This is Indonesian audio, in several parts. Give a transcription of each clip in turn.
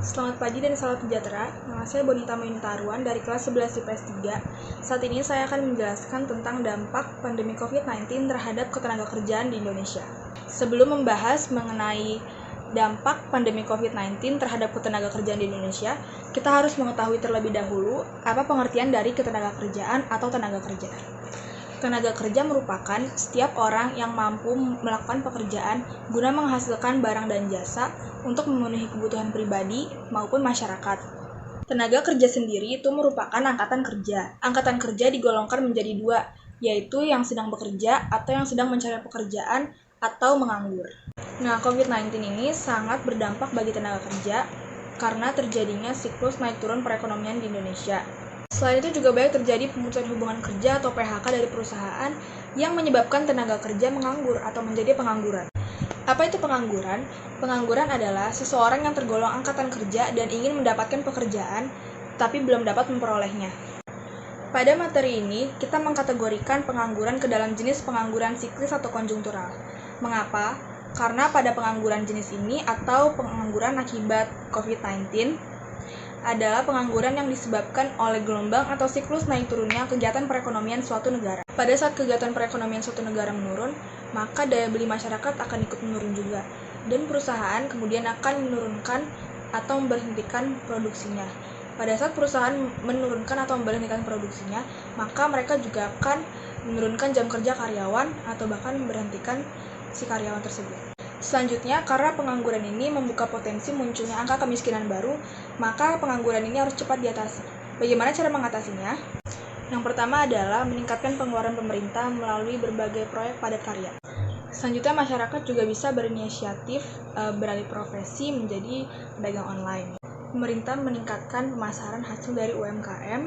Selamat pagi dan salam sejahtera. Nama saya Bonita Maintaruan dari kelas 11 IPS 3. Saat ini saya akan menjelaskan tentang dampak pandemi COVID-19 terhadap ketenagakerjaan di Indonesia. Sebelum membahas mengenai dampak pandemi COVID-19 terhadap ketenagakerjaan di Indonesia, kita harus mengetahui terlebih dahulu apa pengertian dari ketenagakerjaan atau tenaga kerja. Tenaga kerja merupakan setiap orang yang mampu melakukan pekerjaan guna menghasilkan barang dan jasa untuk memenuhi kebutuhan pribadi maupun masyarakat. Tenaga kerja sendiri itu merupakan angkatan kerja. Angkatan kerja digolongkan menjadi dua, yaitu yang sedang bekerja atau yang sedang mencari pekerjaan atau menganggur. Nah, COVID-19 ini sangat berdampak bagi tenaga kerja karena terjadinya siklus naik turun perekonomian di Indonesia. Selain itu juga banyak terjadi pemutusan hubungan kerja atau PHK dari perusahaan yang menyebabkan tenaga kerja menganggur atau menjadi pengangguran. Apa itu pengangguran? Pengangguran adalah seseorang yang tergolong angkatan kerja dan ingin mendapatkan pekerjaan, tapi belum dapat memperolehnya. Pada materi ini, kita mengkategorikan pengangguran ke dalam jenis pengangguran siklis atau konjungtural. Mengapa? Karena pada pengangguran jenis ini atau pengangguran akibat COVID-19, adalah pengangguran yang disebabkan oleh gelombang atau siklus naik turunnya kegiatan perekonomian suatu negara. Pada saat kegiatan perekonomian suatu negara menurun, maka daya beli masyarakat akan ikut menurun juga, dan perusahaan kemudian akan menurunkan atau memberhentikan produksinya. Pada saat perusahaan menurunkan atau memberhentikan produksinya, maka mereka juga akan menurunkan jam kerja karyawan atau bahkan memberhentikan si karyawan tersebut. Selanjutnya, karena pengangguran ini membuka potensi munculnya angka kemiskinan baru, maka pengangguran ini harus cepat diatasi. Bagaimana cara mengatasinya? Yang pertama adalah meningkatkan pengeluaran pemerintah melalui berbagai proyek padat karya. Selanjutnya, masyarakat juga bisa berinisiatif beralih profesi menjadi pedagang online. Pemerintah meningkatkan pemasaran hasil dari UMKM,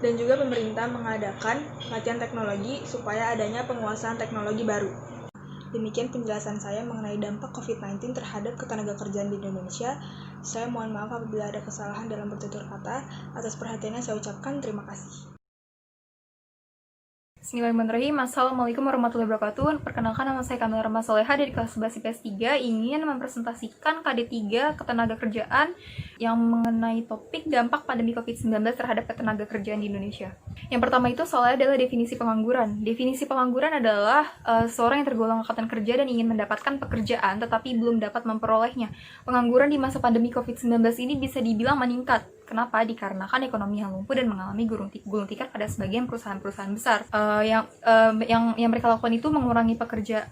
dan juga pemerintah mengadakan latihan teknologi supaya adanya penguasaan teknologi baru. Demikian penjelasan saya mengenai dampak COVID-19 terhadap ketenagakerjaan di Indonesia. Saya mohon maaf apabila ada kesalahan dalam bertutur kata. Atas perhatiannya saya ucapkan terima kasih. Bismillahirrahmanirrahim. Assalamualaikum warahmatullahi wabarakatuh. Perkenalkan, nama saya Kamila Rahma Soleha dari kelas 11 IPS 3 ingin mempresentasikan KD3 Ketenagakerjaan yang mengenai topik dampak pandemi COVID-19 terhadap ketenagakerjaan di Indonesia. Yang pertama itu soalnya adalah definisi pengangguran. Definisi pengangguran adalah seorang yang tergolong angkatan kerja dan ingin mendapatkan pekerjaan tetapi belum dapat memperolehnya. Pengangguran di masa pandemi COVID-19 ini bisa dibilang meningkat. Kenapa? Dikarenakan ekonomi yang lumpuh dan mengalami gulung tikar pada sebagian perusahaan-perusahaan besar. Yang mereka lakukan itu mengurangi pekerja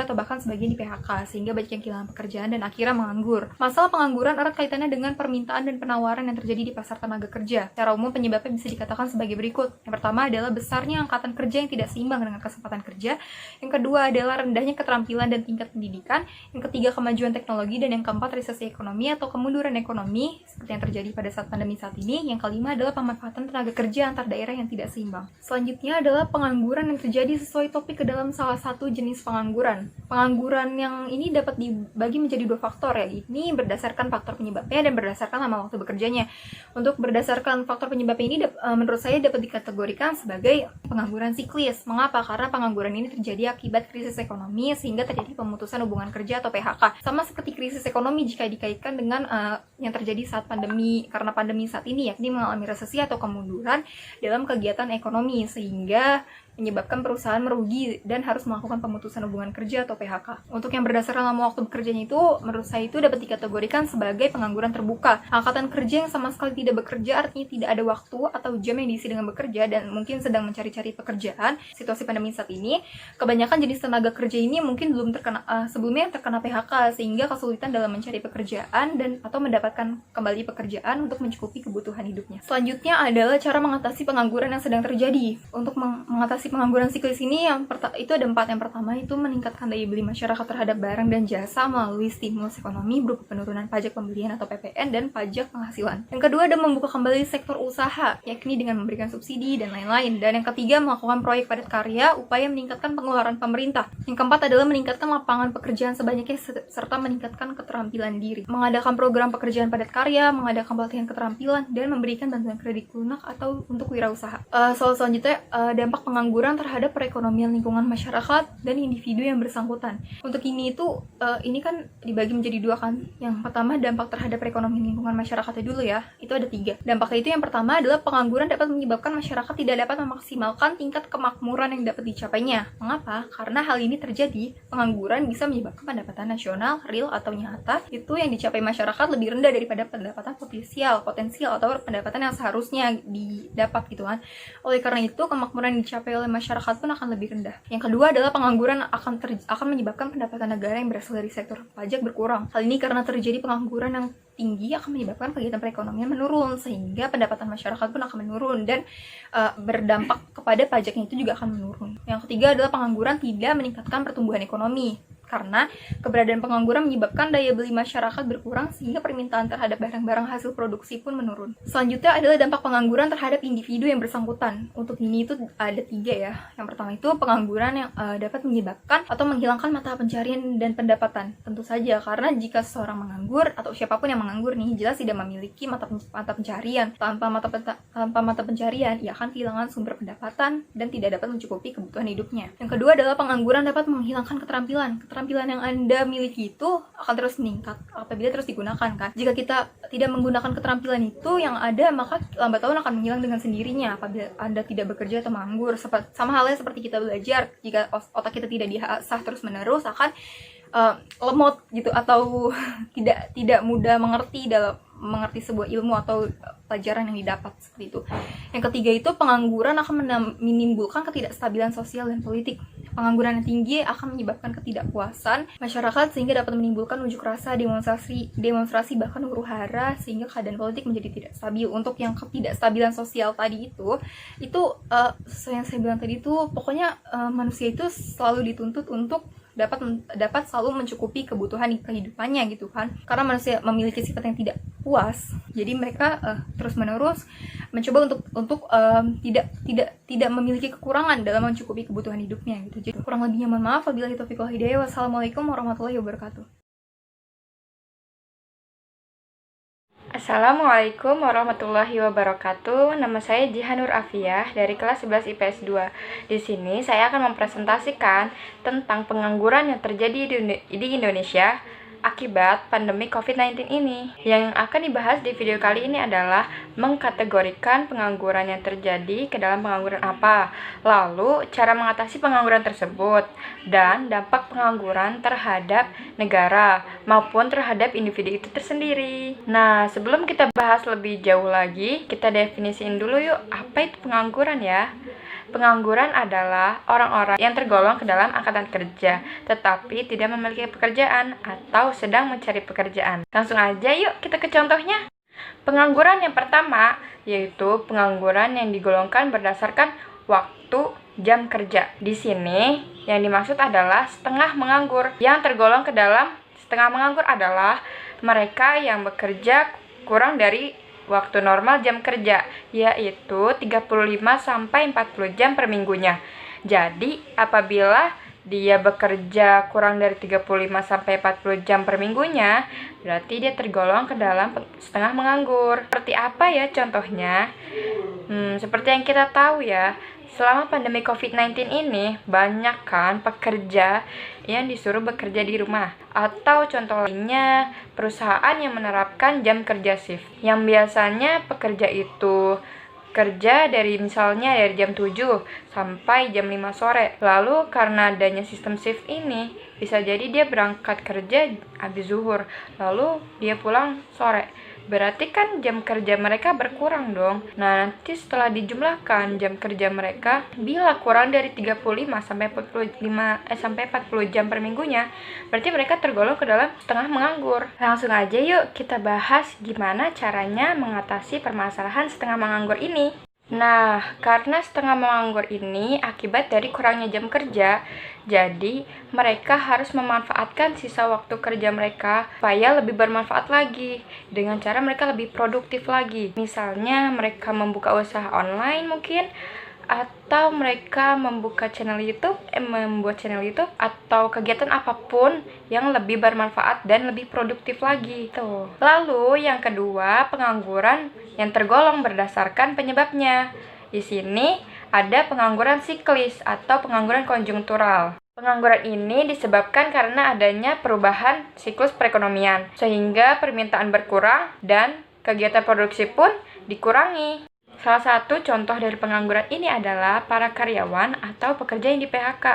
atau bahkan sebagian di PHK sehingga banyak yang kehilangan pekerjaan dan akhirnya menganggur. Masalah pengangguran erat kaitannya dengan permintaan dan penawaran yang terjadi di pasar tenaga kerja. Secara umum penyebabnya bisa dikatakan sebagai berikut. Yang pertama adalah besarnya angkatan kerja yang tidak seimbang dengan kesempatan kerja. Yang kedua adalah rendahnya keterampilan dan tingkat pendidikan. Yang ketiga kemajuan teknologi, dan yang keempat resesi ekonomi atau kemunduran ekonomi seperti yang terjadi pada saat pandemi saat ini. Yang kelima adalah pemanfaatan tenaga kerja antar daerah yang tidak seimbang. Selanjutnya adalah pengangguran yang terjadi sesuai topik ke dalam salah satu jenis pengangguran. Pengangguran yang ini dapat dibagi menjadi dua faktor, ya. Ini berdasarkan faktor penyebabnya dan berdasarkan lama waktu bekerjanya. Untuk berdasarkan faktor penyebabnya ini menurut saya dapat dikategorikan sebagai pengangguran siklis. Mengapa? Karena pengangguran ini terjadi akibat krisis ekonomi sehingga terjadi pemutusan hubungan kerja atau PHK. Sama seperti krisis ekonomi jika dikaitkan dengan yang terjadi saat pandemi, karena pandemi saat ini yakni mengalami resesi atau kemunduran dalam kegiatan ekonomi sehingga menyebabkan perusahaan merugi dan harus melakukan pemutusan hubungan kerja atau PHK. Untuk yang berdasarkan lama waktu bekerjanya itu, menurut saya itu dapat dikategorikan sebagai pengangguran terbuka. Angkatan kerja yang sama sekali tidak bekerja artinya tidak ada waktu atau jam yang diisi dengan bekerja dan mungkin sedang mencari-cari pekerjaan. Situasi pandemi saat ini, kebanyakan jenis tenaga kerja ini mungkin belum sebelumnya terkena PHK sehingga kesulitan dalam mencari pekerjaan dan atau mendapatkan kembali pekerjaan untuk mencukupi kebutuhan hidupnya. Selanjutnya adalah cara mengatasi pengangguran yang sedang terjadi. Untuk mengatasi pengangguran siklis ini itu ada 4. Yang pertama itu meningkatkan daya beli masyarakat terhadap barang dan jasa melalui stimulus ekonomi berupa penurunan pajak pembelian atau PPN dan pajak penghasilan. Yang kedua ada membuka kembali sektor usaha, yakni dengan memberikan subsidi dan lain-lain. Dan yang ketiga melakukan proyek padat karya upaya meningkatkan pengeluaran pemerintah. Yang keempat adalah meningkatkan lapangan pekerjaan sebanyaknya serta meningkatkan keterampilan diri. Mengadakan program pekerjaan padat karya, mengadakan pelatihan keterampilan dan memberikan bantuan kredit lunak atau untuk wirausaha. Selanjutnya dampak pengangguran pengangguran terhadap perekonomian lingkungan masyarakat dan individu yang bersangkutan. Untuk ini kan dibagi menjadi dua kan. Yang pertama dampak terhadap perekonomian lingkungan masyarakatnya dulu ya. Itu ada 3. Dampaknya itu yang pertama adalah pengangguran dapat menyebabkan masyarakat tidak dapat memaksimalkan tingkat kemakmuran yang dapat dicapainya. Mengapa? Karena hal ini terjadi, pengangguran bisa menyebabkan pendapatan nasional, real atau nyata, itu yang dicapai masyarakat lebih rendah daripada pendapatan potensial atau pendapatan yang seharusnya didapat gitu kan. Oleh karena itu, kemakmuran yang dicapai oleh masyarakat pun akan lebih rendah. Yang kedua adalah pengangguran akan menyebabkan pendapatan negara yang berasal dari sektor pajak berkurang. Hal ini karena terjadi pengangguran yang tinggi akan menyebabkan kegiatan perekonomian menurun, sehingga pendapatan masyarakat pun akan menurun dan berdampak kepada pajaknya itu juga akan menurun. Yang ketiga adalah pengangguran tidak meningkatkan pertumbuhan ekonomi. Karena keberadaan pengangguran menyebabkan daya beli masyarakat berkurang sehingga permintaan terhadap barang-barang hasil produksi pun menurun. Selanjutnya adalah dampak pengangguran terhadap individu yang bersangkutan. Untuk ini itu ada 3 ya. Yang pertama itu pengangguran yang dapat menyebabkan atau menghilangkan mata pencarian dan pendapatan. Tentu saja karena jika seseorang menganggur atau siapapun yang menganggur nih jelas tidak memiliki mata pencarian. Tanpa mata pencarian ia akan kehilangan sumber pendapatan dan tidak dapat mencukupi kebutuhan hidupnya. Yang kedua adalah pengangguran dapat menghilangkan keterampilan yang Anda miliki itu akan terus meningkat apabila terus digunakan kan. Jika kita tidak menggunakan keterampilan itu yang ada, maka lambat laun akan menghilang dengan sendirinya apabila Anda tidak bekerja atau menganggur. Sama halnya seperti kita belajar, jika otak kita tidak diasah terus-menerus akan lemot gitu atau tidak mudah mengerti sebuah ilmu atau pelajaran yang didapat seperti itu. Yang ketiga itu pengangguran akan menimbulkan ketidakstabilan sosial dan politik. Pengangguran yang tinggi akan menyebabkan ketidakpuasan masyarakat sehingga dapat menimbulkan unjuk rasa, demonstrasi bahkan huru-hara sehingga keadaan politik menjadi tidak stabil. Untuk yang ketidakstabilan sosial tadi itu yang saya bilang tadi itu pokoknya manusia itu selalu dituntut untuk dapat selalu mencukupi kebutuhan kehidupannya gitu kan. Karena manusia memiliki sifat yang tidak puas, jadi mereka terus-menerus mencoba untuk tidak memiliki kekurangan dalam mencukupi kebutuhan hidupnya gitu. Jadi kurang lebihnya mohon maaf. Wabillahi taufiq wal hidayah. Wassalamualaikum warahmatullahi wabarakatuh. Assalamualaikum warahmatullahi wabarakatuh. Nama saya Jihanur Afiyah dari kelas 11 IPS 2. Di sini saya akan mempresentasikan tentang pengangguran yang terjadi di Indonesia akibat pandemi COVID-19 ini. Yang akan dibahas di video kali ini adalah mengkategorikan pengangguran yang terjadi ke dalam pengangguran apa, lalu cara mengatasi pengangguran tersebut, dan dampak pengangguran terhadap negara maupun terhadap individu itu tersendiri. Nah, sebelum kita bahas lebih jauh lagi, kita definisiin dulu yuk, apa itu pengangguran ya? Pengangguran adalah orang-orang yang tergolong ke dalam angkatan kerja, tetapi tidak memiliki pekerjaan atau sedang mencari pekerjaan. Langsung aja yuk kita ke contohnya. Pengangguran yang pertama yaitu pengangguran yang digolongkan berdasarkan waktu jam kerja. Di sini yang dimaksud adalah setengah menganggur. Yang tergolong ke dalam setengah menganggur adalah mereka yang bekerja kurang dari waktu normal jam kerja, yaitu 35-40 jam per minggunya. Jadi, apabila dia bekerja kurang dari 35-40 jam per minggunya, berarti dia tergolong ke dalam setengah menganggur. Seperti apa ya contohnya? Seperti yang kita tahu ya, selama pandemi COVID-19 ini, banyak kan pekerja yang disuruh bekerja di rumah. Atau contoh lainnya, perusahaan yang menerapkan jam kerja shift. Yang biasanya pekerja itu kerja dari jam 7 sampai jam 5 sore. Lalu karena adanya sistem shift ini, bisa jadi dia berangkat kerja habis zuhur, lalu dia pulang sore. Berarti kan jam kerja mereka berkurang dong. Nah, nanti setelah dijumlahkan jam kerja mereka, bila kurang dari 35-40 jam per minggunya, berarti mereka tergolong ke dalam setengah menganggur. Langsung aja yuk kita bahas gimana caranya mengatasi permasalahan setengah menganggur ini. Nah, karena setengah menganggur ini akibat dari kurangnya jam kerja, jadi mereka harus memanfaatkan sisa waktu kerja mereka supaya lebih bermanfaat lagi, dengan cara mereka lebih produktif lagi. Misalnya mereka membuka usaha online mungkin, atau mereka membuat channel YouTube atau kegiatan apapun yang lebih bermanfaat dan lebih produktif lagi tuh. Lalu yang kedua, pengangguran yang tergolong berdasarkan penyebabnya. Di sini ada pengangguran siklis atau pengangguran konjungtural. Pengangguran ini disebabkan karena adanya perubahan siklus perekonomian, sehingga permintaan berkurang dan kegiatan produksi pun dikurangi. Salah satu contoh dari pengangguran ini adalah para karyawan atau pekerja yang di PHK.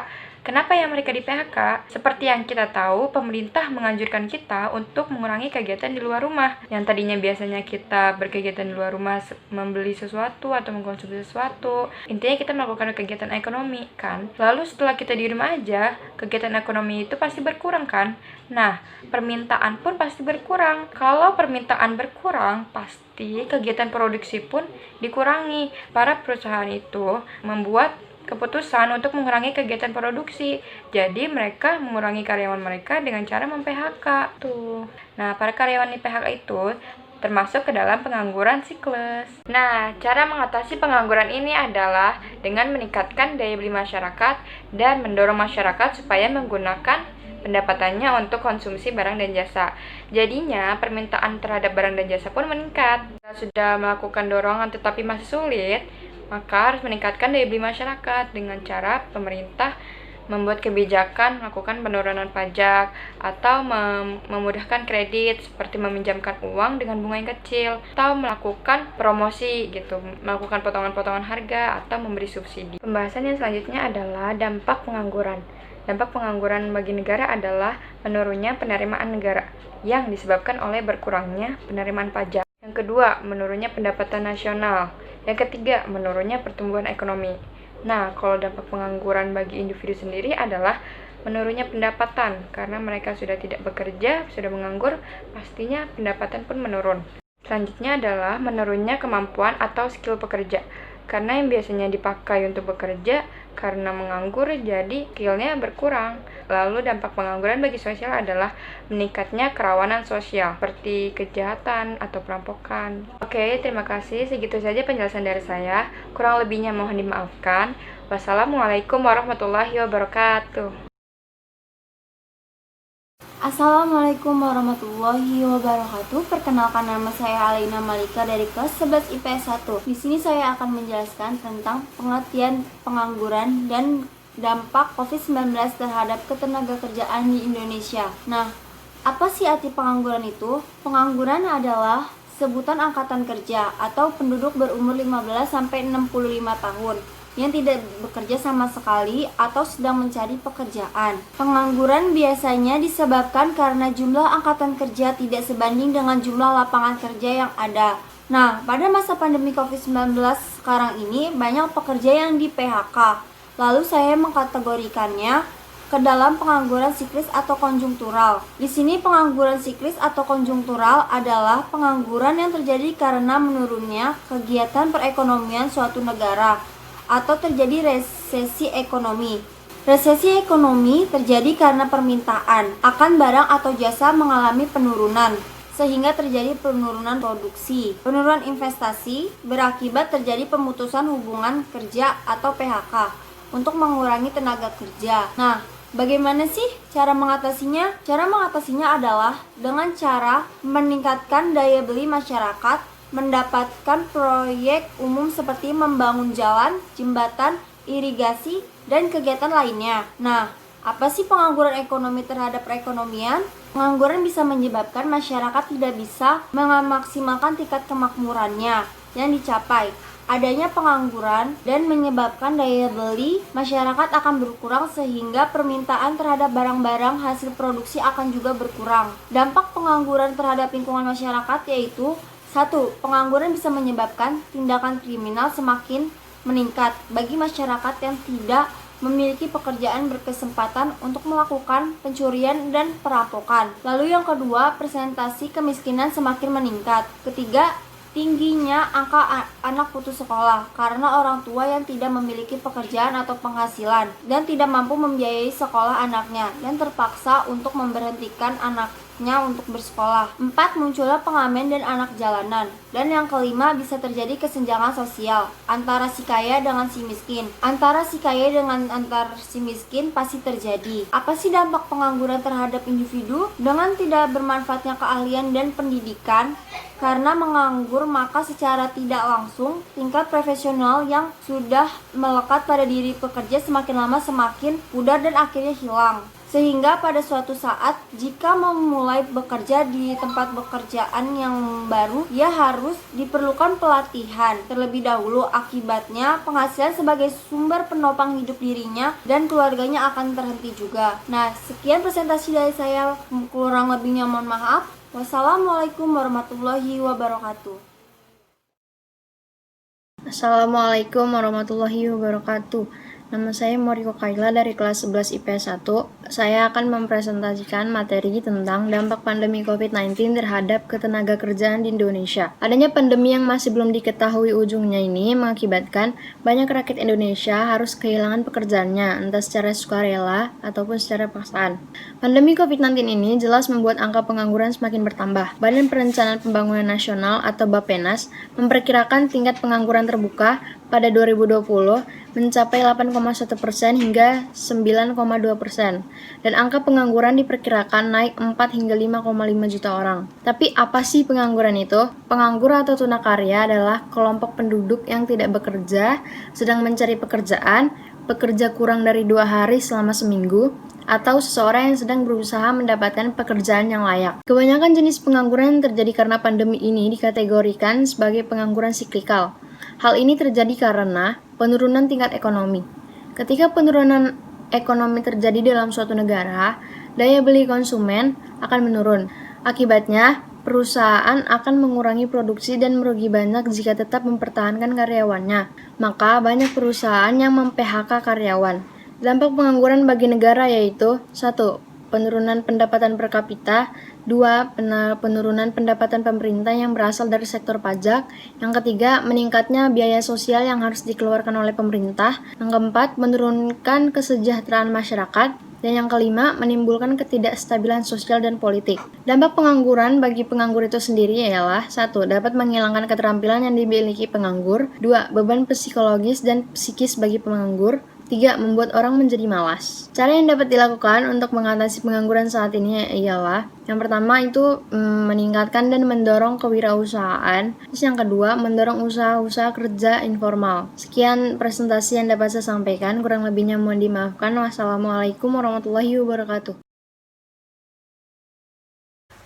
Kenapa ya mereka di PHK? Seperti yang kita tahu, pemerintah menganjurkan kita untuk mengurangi kegiatan di luar rumah. Yang tadinya biasanya kita berkegiatan di luar rumah, membeli sesuatu atau mengkonsumsi sesuatu. Intinya kita melakukan kegiatan ekonomi, kan? Lalu setelah kita di rumah aja, kegiatan ekonomi itu pasti berkurang, kan? Nah, permintaan pun pasti berkurang. Kalau permintaan berkurang, pasti kegiatan produksi pun dikurangi. Para perusahaan itu membuat keputusan untuk mengurangi kegiatan produksi. Jadi mereka mengurangi karyawan mereka dengan cara mem-PHK tuh. Nah, para karyawan di PHK itu termasuk ke dalam pengangguran siklus. Nah, cara mengatasi pengangguran ini adalah dengan meningkatkan daya beli masyarakat dan mendorong masyarakat supaya menggunakan pendapatannya untuk konsumsi barang dan jasa. Jadinya, permintaan terhadap barang dan jasa pun meningkat. Kita sudah melakukan dorongan tetapi masih sulit, maka harus meningkatkan daya beli masyarakat dengan cara pemerintah membuat kebijakan melakukan penurunan pajak atau memudahkan kredit seperti meminjamkan uang dengan bunga yang kecil atau melakukan promosi gitu, melakukan potongan-potongan harga atau memberi subsidi. Pembahasan yang selanjutnya adalah dampak pengangguran. Dampak pengangguran bagi negara adalah menurunnya penerimaan negara yang disebabkan oleh berkurangnya penerimaan pajak. Yang kedua, menurunnya pendapatan nasional. Yang ketiga, menurunnya pertumbuhan ekonomi. Nah, kalau dampak pengangguran bagi individu sendiri adalah menurunnya pendapatan, karena mereka sudah tidak bekerja, sudah menganggur, pastinya pendapatan pun menurun. Selanjutnya adalah menurunnya kemampuan atau skill pekerja, karena yang biasanya dipakai untuk bekerja, karena menganggur jadi skillnya berkurang. Lalu dampak pengangguran bagi sosial adalah meningkatnya kerawanan sosial seperti kejahatan atau perampokan. Oke, terima kasih. Segitu saja penjelasan dari saya. Kurang lebihnya mohon dimaafkan. Wassalamualaikum warahmatullahi wabarakatuh. Assalamualaikum warahmatullahi wabarakatuh. Perkenalkan, nama saya Alina Malika dari kelas 11 IPS 1. Di sini saya akan menjelaskan tentang pengertian pengangguran dan dampak COVID-19 terhadap ketenagakerjaan di Indonesia. Nah, apa sih arti pengangguran itu? Pengangguran adalah sebutan angkatan kerja atau penduduk berumur 15 sampai 65 tahun yang tidak bekerja sama sekali atau sedang mencari pekerjaan. Pengangguran biasanya disebabkan karena jumlah angkatan kerja tidak sebanding dengan jumlah lapangan kerja yang ada. Nah, pada masa pandemi COVID-19 sekarang ini banyak pekerja yang di PHK. Lalu saya mengkategorikannya ke dalam pengangguran siklis atau konjungtural. Di sini pengangguran siklis atau konjungtural adalah pengangguran yang terjadi karena menurunnya kegiatan perekonomian suatu negara atau terjadi resesi ekonomi. Resesi ekonomi terjadi karena permintaan akan barang atau jasa mengalami penurunan, sehingga terjadi penurunan produksi. Penurunan investasi berakibat terjadi pemutusan hubungan kerja atau PHK untuk mengurangi tenaga kerja. Nah, bagaimana sih cara mengatasinya? Cara mengatasinya adalah dengan cara meningkatkan daya beli masyarakat, mendapatkan proyek umum seperti membangun jalan, jembatan, irigasi, dan kegiatan lainnya. Nah, apa sih pengangguran ekonomi terhadap perekonomian? Pengangguran bisa menyebabkan masyarakat tidak bisa memaksimalkan tingkat kemakmurannya yang dicapai. Adanya pengangguran dan menyebabkan daya beli masyarakat akan berkurang sehingga permintaan terhadap barang-barang hasil produksi akan juga berkurang. Dampak pengangguran terhadap lingkungan masyarakat yaitu 1. Pengangguran bisa menyebabkan tindakan kriminal semakin meningkat bagi masyarakat yang tidak memiliki pekerjaan berkesempatan untuk melakukan pencurian dan perampokan. Lalu yang kedua, presentasi kemiskinan semakin meningkat. Ketiga, tingginya angka anak putus sekolah karena orang tua yang tidak memiliki pekerjaan atau penghasilan dan tidak mampu membiayai sekolah anaknya dan terpaksa untuk memberhentikan anak haknya untuk bersekolah. 4. Munculnya pengamen dan anak jalanan. Dan yang kelima, bisa terjadi kesenjangan sosial antara si kaya dengan si miskin. Antara si kaya dengan antar si miskin pasti terjadi. Apa sih dampak pengangguran terhadap individu? Dengan tidak bermanfaatnya keahlian dan pendidikan, karena menganggur maka secara tidak langsung tingkat profesional yang sudah melekat pada diri pekerja semakin lama semakin pudar dan akhirnya hilang. Sehingga pada suatu saat jika memulai bekerja di tempat pekerjaan yang baru, ia harus diperlukan pelatihan terlebih dahulu. Akibatnya penghasilan sebagai sumber penopang hidup dirinya dan keluarganya akan terhenti juga. Nah, sekian presentasi dari saya, kurang lebihnya mohon maaf. Wassalamualaikum warahmatullahi wabarakatuh. Assalamualaikum warahmatullahi wabarakatuh. Nama saya Moriko Kaila dari kelas 11 IPS 1. Saya akan mempresentasikan materi tentang dampak pandemi COVID-19 terhadap ketenaga kerjaan di Indonesia. Adanya pandemi yang masih belum diketahui ujungnya ini mengakibatkan banyak rakyat Indonesia harus kehilangan pekerjaannya, entah secara sukarela ataupun secara paksaan. Pandemi COVID-19 ini jelas membuat angka pengangguran semakin bertambah. Badan Perencanaan Pembangunan Nasional atau Bappenas memperkirakan tingkat pengangguran terbuka pada 2020 mencapai 8,1% hingga 9,2%, dan angka pengangguran diperkirakan naik 4 hingga 5,5 juta orang. Tapi apa sih pengangguran itu? Penganggur atau tunakarya adalah kelompok penduduk yang tidak bekerja, sedang mencari pekerjaan, bekerja kurang dari 2 hari selama seminggu, atau seseorang yang sedang berusaha mendapatkan pekerjaan yang layak. Kebanyakan jenis pengangguran yang terjadi karena pandemi ini dikategorikan sebagai pengangguran siklikal. Hal ini terjadi karena penurunan tingkat ekonomi. Ketika penurunan ekonomi terjadi dalam suatu negara, daya beli konsumen akan menurun. Akibatnya, perusahaan akan mengurangi produksi dan merugi banyak jika tetap mempertahankan karyawannya. Maka banyak perusahaan yang mem-PHK karyawan. Dampak pengangguran bagi negara yaitu 1. Penurunan pendapatan per kapita. 2. Penurunan pendapatan pemerintah yang berasal dari sektor pajak. Yang ketiga, meningkatnya biaya sosial yang harus dikeluarkan oleh pemerintah. Yang keempat, menurunkan kesejahteraan masyarakat. Dan yang kelima, menimbulkan ketidakstabilan sosial dan politik. Dampak pengangguran bagi penganggur itu sendiri ialah 1. Dapat menghilangkan keterampilan yang dimiliki penganggur. 2. Beban psikologis dan psikis bagi penganggur. 3. Membuat orang menjadi malas. Cara yang dapat dilakukan untuk mengatasi pengangguran saat ini ialah yang pertama itu meningkatkan dan mendorong kewirausahaan. Terus yang kedua, mendorong usaha-usaha kerja informal. Sekian presentasi yang dapat saya sampaikan, kurang lebihnya mohon dimaafkan. Wassalamualaikum warahmatullahi wabarakatuh.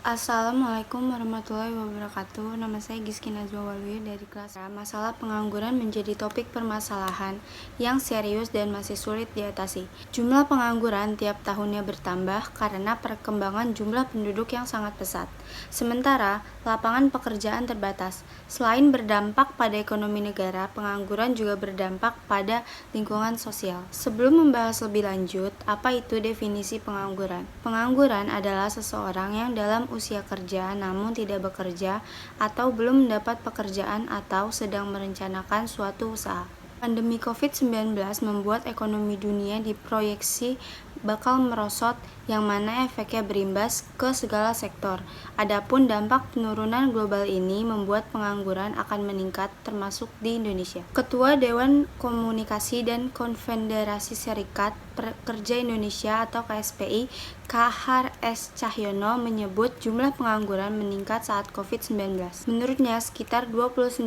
Assalamualaikum warahmatullahi wabarakatuh. Nama saya Giski Najwa Waluyo dari kelas A. Masalah pengangguran menjadi topik permasalahan yang serius dan masih sulit diatasi. Jumlah pengangguran tiap tahunnya bertambah karena perkembangan jumlah penduduk yang sangat pesat. Sementara lapangan pekerjaan terbatas. Selain berdampak pada ekonomi negara, pengangguran juga berdampak pada lingkungan sosial. Sebelum membahas lebih lanjut, apa itu definisi pengangguran? Pengangguran adalah seseorang yang dalam usia kerja namun tidak bekerja atau belum mendapat pekerjaan atau sedang merencanakan suatu usaha. Pandemi COVID-19 membuat ekonomi dunia diproyeksi bakal merosot yang mana efeknya berimbas ke segala sektor. Adapun dampak penurunan global ini membuat pengangguran akan meningkat termasuk di Indonesia. Ketua Dewan Komunikasi dan Konfederasi Serikat Pekerja Indonesia atau KSPI, Kahar S. Cahyono menyebut jumlah pengangguran meningkat saat COVID-19. Menurutnya sekitar 29.000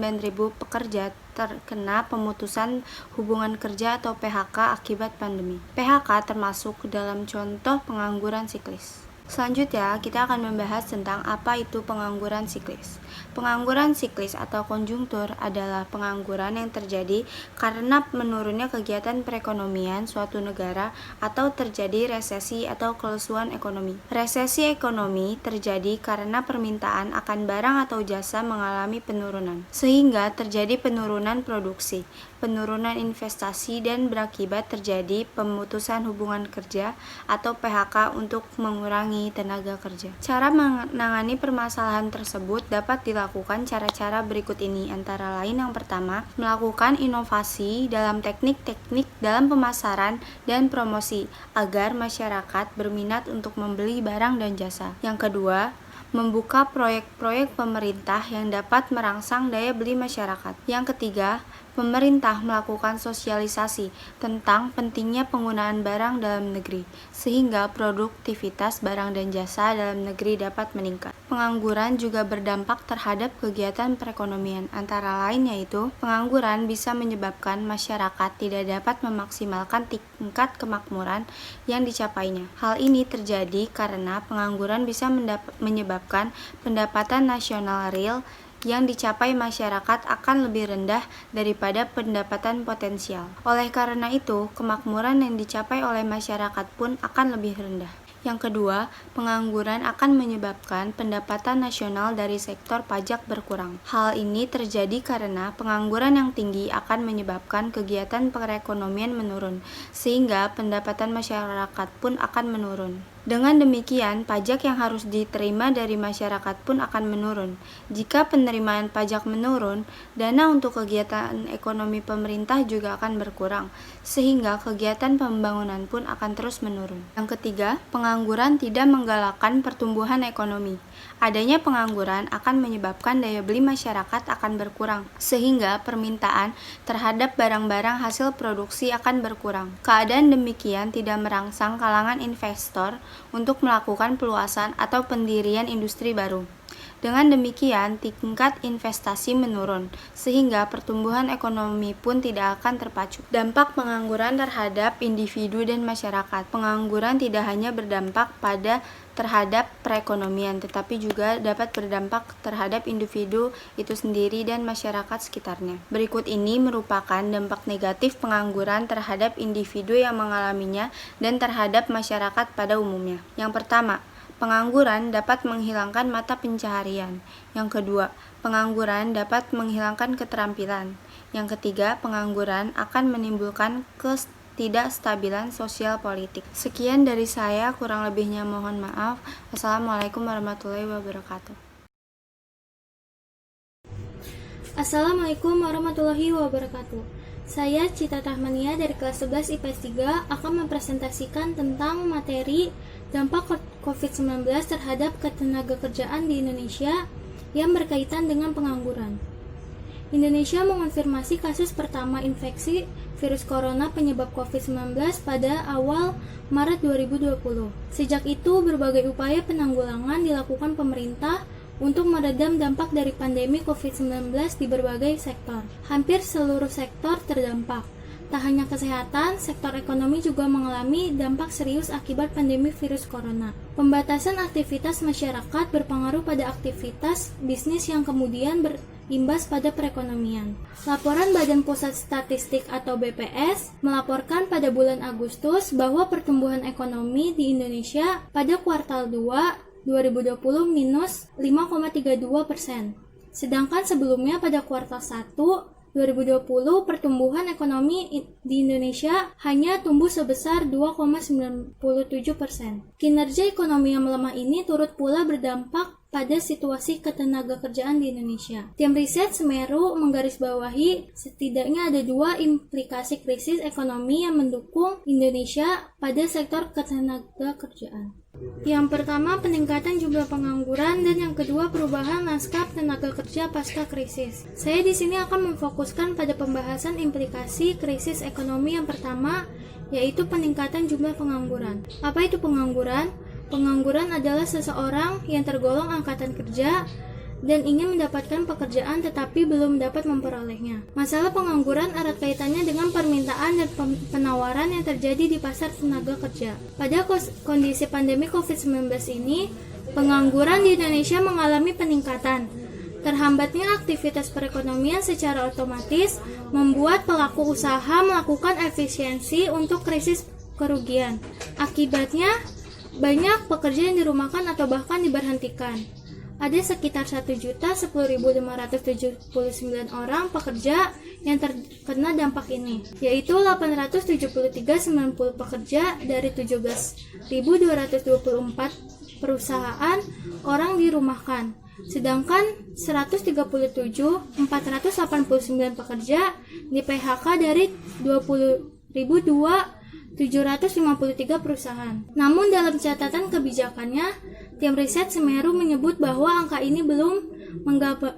pekerja terkena pemutusan hubungan kerja atau PHK akibat pandemi. PHK termasuk dalam contoh pengangguran siklis. Selanjutnya, kita akan membahas tentang apa itu pengangguran siklis. Pengangguran siklis atau konjungtur adalah pengangguran yang terjadi karena menurunnya kegiatan perekonomian suatu negara atau terjadi resesi atau kelesuan ekonomi. Resesi ekonomi terjadi karena permintaan akan barang atau jasa mengalami penurunan, sehingga terjadi penurunan produksi, penurunan investasi, dan berakibat terjadi pemutusan hubungan kerja atau PHK untuk mengurangi tenaga kerja. Cara menangani permasalahan tersebut dapat dapat dilakukan cara-cara berikut ini, antara lain yang pertama, melakukan inovasi dalam teknik-teknik dalam pemasaran dan promosi agar masyarakat berminat untuk membeli barang dan jasa. Yang kedua, membuka proyek-proyek pemerintah yang dapat merangsang daya beli masyarakat. Yang ketiga, pemerintah melakukan sosialisasi tentang pentingnya penggunaan barang dalam negeri, sehingga produktivitas barang dan jasa dalam negeri dapat meningkat. Pengangguran juga berdampak terhadap kegiatan perekonomian, antara lain yaitu pengangguran bisa menyebabkan masyarakat tidak dapat memaksimalkan tingkat kemakmuran yang dicapainya. Hal ini terjadi karena pengangguran bisa menyebabkan pendapatan nasional real yang dicapai masyarakat akan lebih rendah daripada pendapatan potensial. Oleh karena itu, kemakmuran yang dicapai oleh masyarakat pun akan lebih rendah. Yang kedua, pengangguran akan menyebabkan pendapatan nasional dari sektor pajak berkurang. Hal ini terjadi karena pengangguran yang tinggi akan menyebabkan kegiatan perekonomian menurun, sehingga pendapatan masyarakat pun akan menurun. Dengan demikian, pajak yang harus diterima dari masyarakat pun akan menurun. Jika penerimaan pajak menurun, dana untuk kegiatan ekonomi pemerintah juga akan berkurang, sehingga kegiatan pembangunan pun akan terus menurun. Yang ketiga, pengangguran tidak menggalakkan pertumbuhan ekonomi. Adanya pengangguran akan menyebabkan daya beli masyarakat akan berkurang, sehingga permintaan terhadap barang-barang hasil produksi akan berkurang. Keadaan demikian tidak merangsang kalangan investor untuk melakukan peluasan atau pendirian industri baru. Dengan demikian, tingkat investasi menurun, sehingga pertumbuhan ekonomi pun tidak akan terpacu. Dampak pengangguran terhadap individu dan masyarakat. Pengangguran tidak hanya berdampak terhadap perekonomian, tetapi juga dapat berdampak terhadap individu itu sendiri dan masyarakat sekitarnya. Berikut ini merupakan dampak negatif pengangguran terhadap individu yang mengalaminya dan terhadap masyarakat pada umumnya. Yang pertama, pengangguran dapat menghilangkan mata pencaharian. Yang kedua, pengangguran dapat menghilangkan keterampilan. Yang ketiga, pengangguran akan menimbulkan ketidakstabilan sosial politik. Sekian dari saya, kurang lebihnya mohon maaf. Assalamualaikum warahmatullahi wabarakatuh. Assalamualaikum warahmatullahi wabarakatuh. Saya Cita Tahmania dari kelas 11 IPS 3 akan mempresentasikan tentang materi dampak COVID-19 terhadap ketenagakerjaan di Indonesia yang berkaitan dengan pengangguran. Indonesia mengonfirmasi kasus pertama infeksi virus corona penyebab COVID-19 pada awal Maret 2020. Sejak itu, berbagai upaya penanggulangan dilakukan pemerintah untuk meredam dampak dari pandemi COVID-19 di berbagai sektor. Hampir seluruh sektor terdampak. Tak hanya kesehatan, sektor ekonomi juga mengalami dampak serius akibat pandemi virus corona. Pembatasan aktivitas masyarakat berpengaruh pada aktivitas bisnis yang kemudian berimbas pada perekonomian. Laporan Badan Pusat Statistik atau BPS melaporkan pada bulan Agustus bahwa pertumbuhan ekonomi di Indonesia pada kuartal 2 2020 minus 5,32%. Sedangkan sebelumnya pada kuartal 1 2020 pertumbuhan ekonomi di Indonesia hanya tumbuh sebesar 2,97%. Kinerja ekonomi yang melemah ini turut pula berdampak pada situasi ketenagakerjaan di Indonesia. Tim riset Semeru menggarisbawahi setidaknya ada 2 implikasi krisis ekonomi yang mendukung Indonesia pada sektor ketenagakerjaan. Yang pertama, peningkatan jumlah pengangguran, dan yang kedua, perubahan lanskap tenaga kerja pasca krisis. Saya di sini akan memfokuskan pada pembahasan implikasi krisis ekonomi yang pertama, yaitu peningkatan jumlah pengangguran. Apa itu pengangguran? Pengangguran adalah seseorang yang tergolong angkatan kerja dan ingin mendapatkan pekerjaan tetapi belum dapat memperolehnya. Masalah pengangguran erat kaitannya dengan permintaan dan penawaran yang terjadi di pasar tenaga kerja. Pada kondisi pandemi COVID-19 ini, pengangguran di Indonesia mengalami peningkatan. Terhambatnya aktivitas perekonomian secara otomatis membuat pelaku usaha melakukan efisiensi untuk krisis kerugian. Akibatnya, banyak pekerja yang dirumahkan atau bahkan diberhentikan. Ada sekitar 1.10.579 orang pekerja yang terkena dampak ini, yaitu 873.90 pekerja dari 17.224 perusahaan orang dirumahkan. Sedangkan 137.489 pekerja di PHK dari 20.753 perusahaan. Namun dalam catatan kebijakannya, tim riset Semeru menyebut bahwa angka ini belum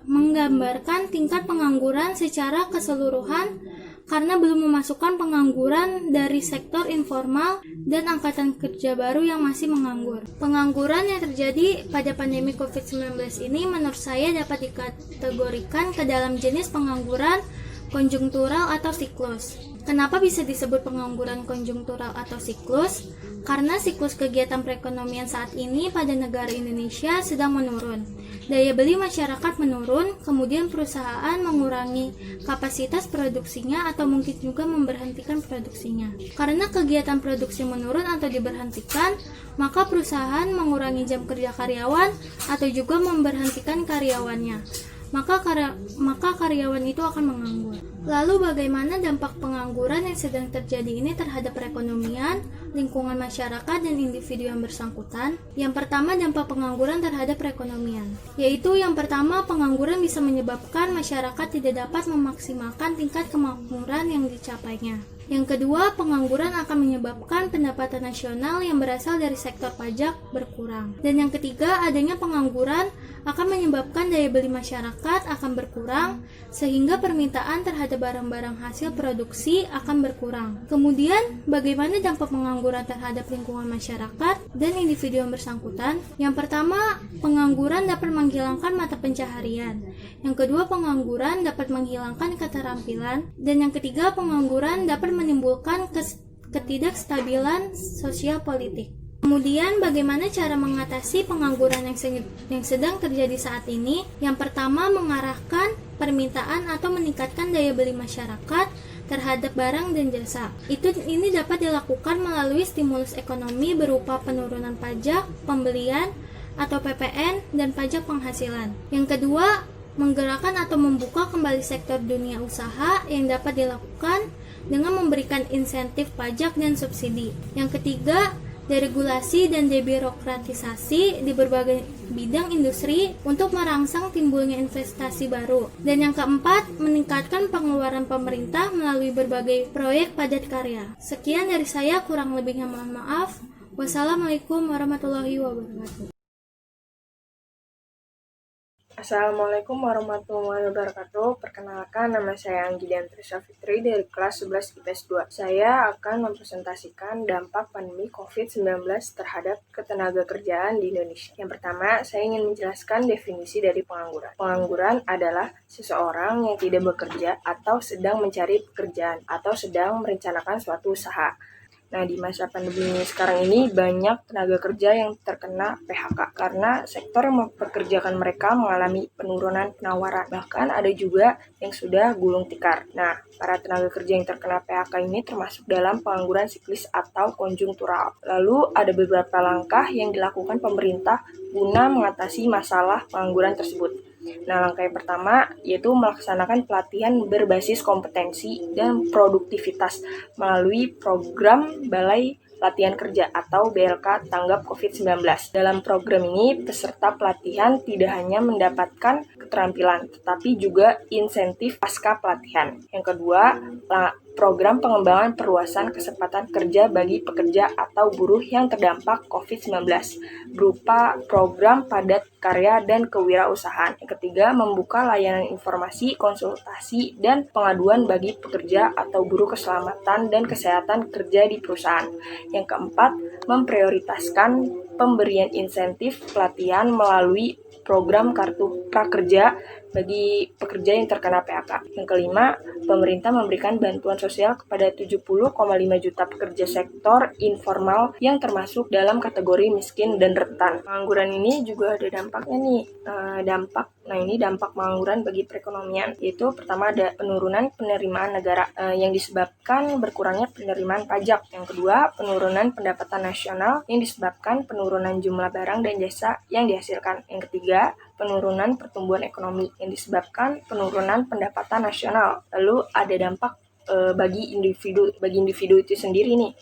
menggambarkan tingkat pengangguran secara keseluruhan karena belum memasukkan pengangguran dari sektor informal dan angkatan kerja baru yang masih menganggur. Pengangguran yang terjadi pada pandemi COVID-19 ini menurut saya dapat dikategorikan ke dalam jenis pengangguran konjungtural atau siklus. Kenapa bisa disebut pengangguran konjungtural atau siklus? Karena siklus kegiatan perekonomian saat ini pada negara Indonesia sedang menurun. Daya beli masyarakat menurun, kemudian perusahaan mengurangi kapasitas produksinya atau mungkin juga memberhentikan produksinya. Karena kegiatan produksi menurun atau diberhentikan, maka perusahaan mengurangi jam kerja karyawan atau juga memberhentikan karyawannya. Maka karyawan itu akan menganggur. Lalu bagaimana dampak pengangguran yang sedang terjadi ini terhadap perekonomian, lingkungan masyarakat, dan individu yang bersangkutan? Yang pertama, dampak pengangguran terhadap perekonomian. Yaitu yang pertama, pengangguran bisa menyebabkan masyarakat tidak dapat memaksimalkan tingkat kemakmuran yang dicapainya. Yang kedua, pengangguran akan menyebabkan pendapatan nasional yang berasal dari sektor pajak berkurang. Dan yang ketiga, adanya pengangguran akan menyebabkan daya beli masyarakat akan berkurang, sehingga permintaan terhadap barang-barang hasil produksi akan berkurang. Kemudian, bagaimana dampak pengangguran terhadap lingkungan masyarakat dan individu yang bersangkutan? Yang pertama, pengangguran dapat menghilangkan mata pencaharian. Yang kedua, pengangguran dapat menghilangkan keterampilan. Dan yang ketiga, pengangguran dapat menimbulkan ketidakstabilan sosial politik. Kemudian bagaimana cara mengatasi pengangguran yang sedang terjadi saat ini? Yang pertama, mengarahkan permintaan atau meningkatkan daya beli masyarakat terhadap barang dan jasa. Ini dapat dilakukan melalui stimulus ekonomi berupa penurunan pajak, pembelian atau PPN dan pajak penghasilan. Yang kedua, menggerakkan atau membuka kembali sektor dunia usaha yang dapat dilakukan dengan memberikan insentif pajak dan subsidi. Yang ketiga, deregulasi dan debirokratisasi di berbagai bidang industri untuk merangsang timbulnya investasi baru. Dan yang keempat, meningkatkan pengeluaran pemerintah melalui berbagai proyek padat karya. Sekian dari saya, kurang lebihnya mohon maaf. Wassalamualaikum warahmatullahi wabarakatuh. Assalamualaikum warahmatullahi wabarakatuh. Perkenalkan, nama saya Anggi Diantrisa Fitri dari kelas 11 IPS 2. Saya akan mempresentasikan dampak pandemi COVID-19 terhadap ketenagakerjaan di Indonesia. Yang pertama, saya ingin menjelaskan definisi dari pengangguran. Pengangguran adalah seseorang yang tidak bekerja atau sedang mencari pekerjaan atau sedang merencanakan suatu usaha. Nah, di masa pandemi sekarang ini banyak tenaga kerja yang terkena PHK karena sektor yang mempekerjakan mereka mengalami penurunan penawaran. Bahkan ada juga yang sudah gulung tikar. Nah, para tenaga kerja yang terkena PHK ini termasuk dalam pengangguran siklis atau konjungtural. Lalu ada beberapa langkah yang dilakukan pemerintah guna mengatasi masalah pengangguran tersebut. Nah, langkah yang pertama yaitu melaksanakan pelatihan berbasis kompetensi dan produktivitas melalui program Balai Latihan Kerja atau BLK Tanggap COVID-19. Dalam program ini, peserta pelatihan tidak hanya mendapatkan keterampilan, tetapi juga insentif pasca pelatihan. Yang kedua, program pengembangan perluasan kesempatan kerja bagi pekerja atau buruh yang terdampak COVID-19 berupa program padat karya dan kewirausahaan. Yang ketiga, membuka layanan informasi, konsultasi, dan pengaduan bagi pekerja atau buruh keselamatan dan kesehatan kerja di perusahaan. Yang keempat, memprioritaskan pemberian insentif pelatihan melalui program Kartu Prakerja bagi pekerja yang terkena PHK. Yang kelima, pemerintah memberikan bantuan sosial kepada 70,5 juta pekerja sektor informal yang termasuk dalam kategori miskin dan rentan. Pengangguran ini juga ada dampaknya nih. Dampak pengangguran bagi perekonomian, yaitu pertama ada penurunan penerimaan negara yang disebabkan berkurangnya penerimaan pajak. Yang kedua, penurunan pendapatan nasional yang disebabkan penurunan jumlah barang dan jasa yang dihasilkan. Yang ketiga, penurunan pertumbuhan ekonomi yang disebabkan penurunan pendapatan nasional. Lalu ada dampak bagi individu itu sendiri nih.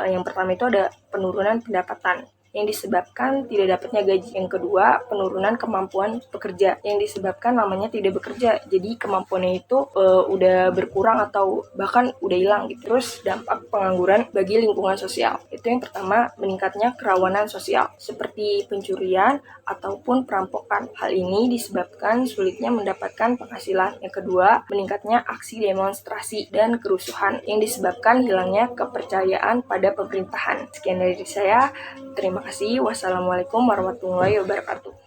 Yang pertama itu ada penurunan pendapatan yang disebabkan tidak dapatnya gaji. Yang kedua, penurunan kemampuan pekerja yang disebabkan namanya tidak bekerja. Jadi kemampuannya itu udah berkurang atau bahkan udah hilang gitu. Terus dampak pengangguran bagi lingkungan sosial. Itu yang pertama, meningkatnya kerawanan sosial seperti pencurian ataupun perampokan. Hal ini disebabkan sulitnya mendapatkan penghasilan. Yang kedua, meningkatnya aksi demonstrasi dan kerusuhan yang disebabkan hilangnya kepercayaan pada pemerintahan. Sekian dari saya. Terima kasih. Wassalamualaikum warahmatullahi wabarakatuh.